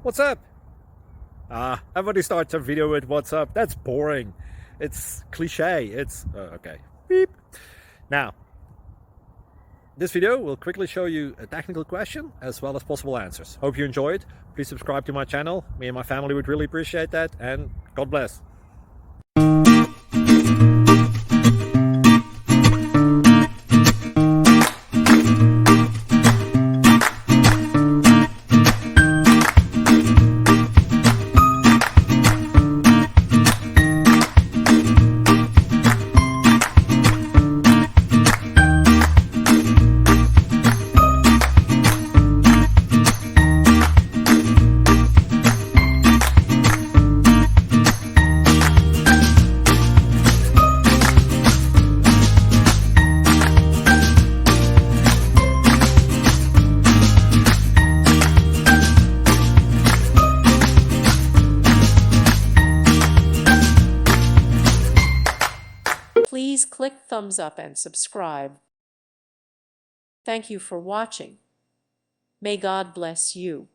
What's up? Everybody starts a video with what's up. That's boring. It's cliche. It's okay. Beep. Now, this video will quickly show you a technical question as well as possible answers. Hope you enjoy it. Please subscribe to my channel. Me and my family would really appreciate that, and God bless. Please click thumbs up and subscribe. Thank you for watching. May God bless you.